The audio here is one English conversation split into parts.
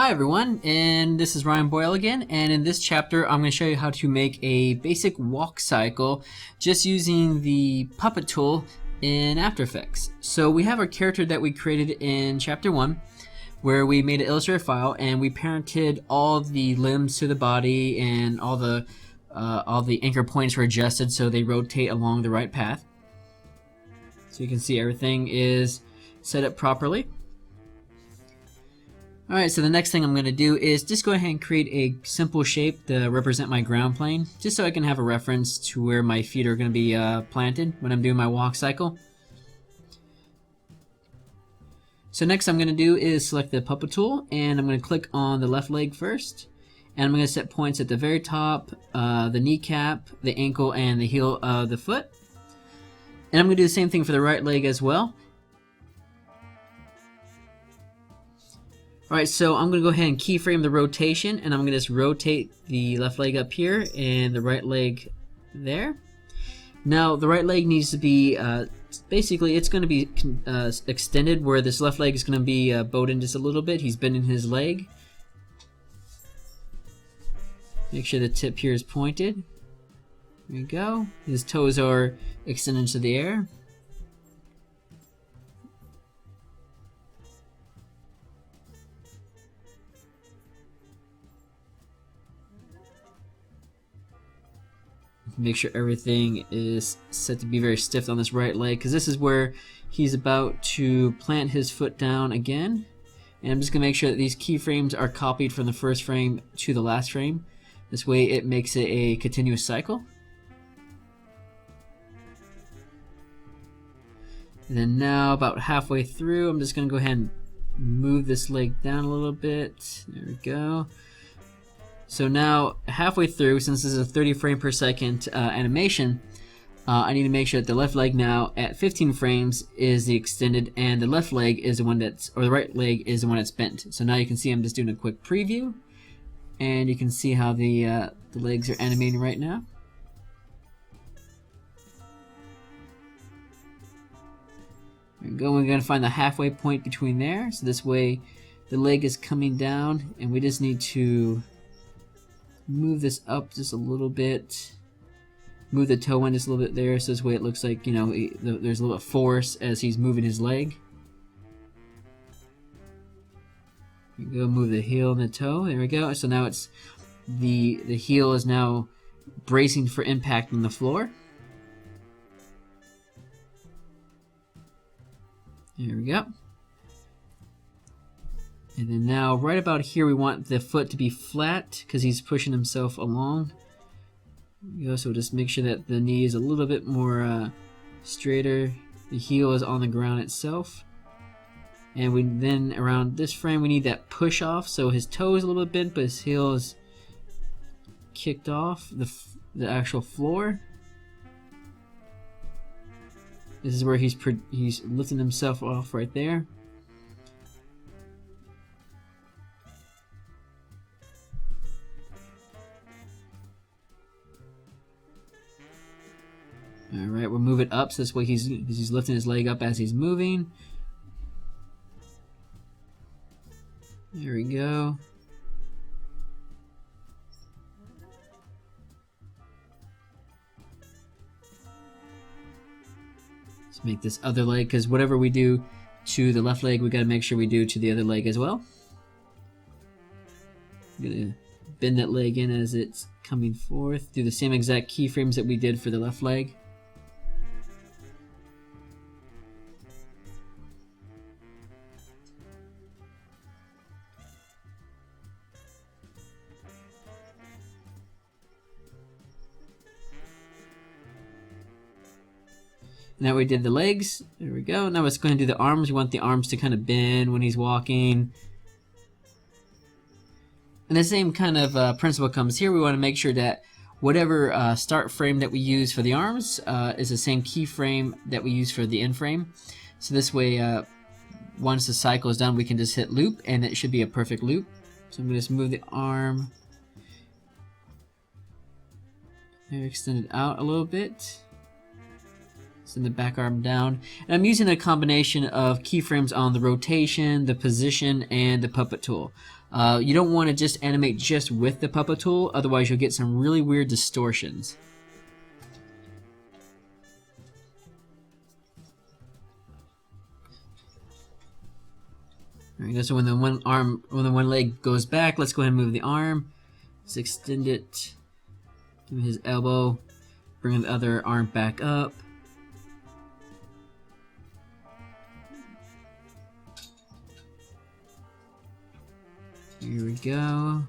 Hi everyone, and this is Ryan Boyle again, and in this chapter I'm going to show you how to make a basic walk cycle just using the puppet tool in After Effects. So we have our character that we created in chapter 1 where we made an Illustrator file and we parented all the limbs to the body, and all the anchor points were adjusted so they rotate along the right path. So you can see everything is set up properly. Alright, so the next thing I'm going to do is just go ahead and create a simple shape to represent my ground plane, just so I can have a reference to where my feet are going to be planted when I'm doing my walk cycle. So next I'm going to do is select the puppet tool, and I'm going to click on the left leg first, and I'm going to set points at the very top, the kneecap, the ankle, and the heel of the foot. And I'm going to do the same thing for the right leg as well. Alright, so I'm going to go ahead and keyframe the rotation, and I'm going to just rotate the left leg up here and the right leg there. Now the right leg needs to be, basically it's going to be extended, where this left leg is going to be bowed in just a little bit. He's bending his leg. Make sure the tip here is pointed. There we go. His toes are extended to the air. Make sure everything is set to be very stiff on this right leg, because this is where he's about to plant his foot down again. And I'm just going to make sure that these keyframes are copied from the first frame to the last frame. This way it makes it a continuous cycle. And then now, about halfway through, I'm just going to go ahead and move this leg down a little bit. There we go. So now, halfway through, since this is a 30 frame per second animation, I need to make sure that the left leg now at 15 frames is the extended, and the left leg is the one that's, or the right leg is the one that's bent. So now you can see I'm just doing a quick preview, and you can see how the legs are animating right now. There we go. We're going to find the halfway point between there. So this way the leg is coming down, and we just need to move this up just a little bit, move the toe in just a little bit there, so this way it looks like, you know, there's a little bit of force as he's moving his leg. There we go, move the heel and the toe, there we go. So now it's, the heel is now bracing for impact on the floor. There we go. And then now, right about here, we want the foot to be flat because he's pushing himself along. You also just make sure that the knee is a little bit more straighter. The heel is on the ground itself. And we then, around this frame, we need that push off. So his toe is a little bit bent, but his heel is kicked off the actual floor. This is where he's lifting himself off right there. Alright, we'll move it up so this way he's lifting his leg up as he's moving. There we go. Let's make this other leg, because whatever we do to the left leg, we got to make sure we do to the other leg as well. I'm going to bend that leg in as it's coming forth. Do the same exact keyframes that we did for the left leg. Now we did the legs. There we go. Now let's go ahead and do the arms. We want the arms to kind of bend when he's walking. And the same kind of principle comes here. We want to make sure that whatever start frame that we use for the arms is the same keyframe that we use for the end frame. So this way, once the cycle is done, we can just hit loop, and it should be a perfect loop. So I'm going to just move the arm there, extend it out a little bit. Send the back arm down. And I'm using a combination of keyframes on the rotation, the position, and the puppet tool. You don't want to just animate just with the puppet tool, otherwise you'll get some really weird distortions. There we go. So when the one leg goes back, let's go ahead and move the arm. Let's extend it. Give him his elbow. Bring the other arm back up. Here we go.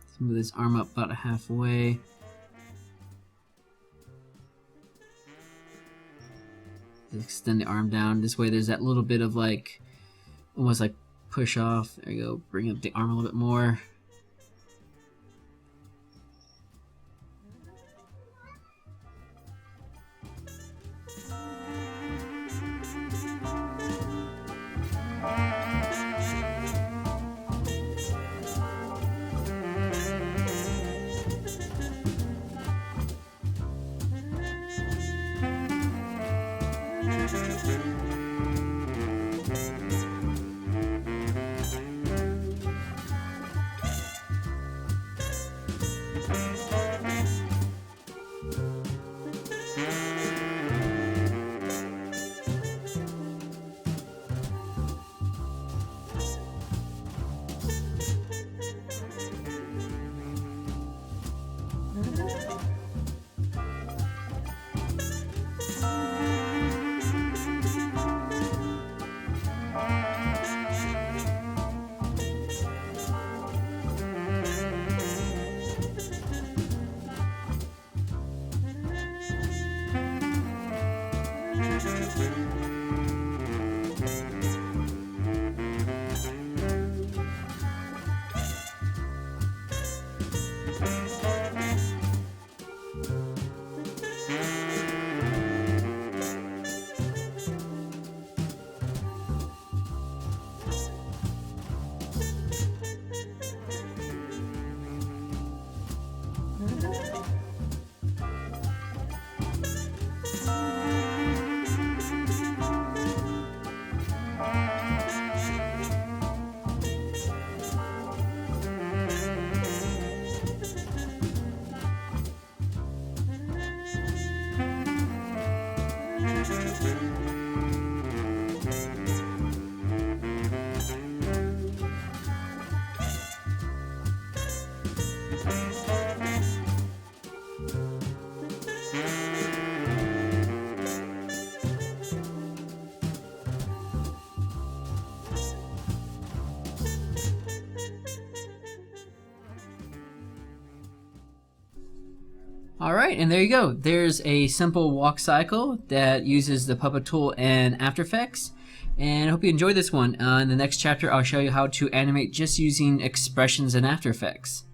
Let's move this arm up about halfway. Extend the arm down. This way there's that little bit of like, almost like push off. There you go. Bring up the arm a little bit more. Alright, and there you go. There's a simple walk cycle that uses the puppet tool and After Effects. And I hope you enjoyed this one. In the next chapter, I'll show you how to animate just using expressions in After Effects.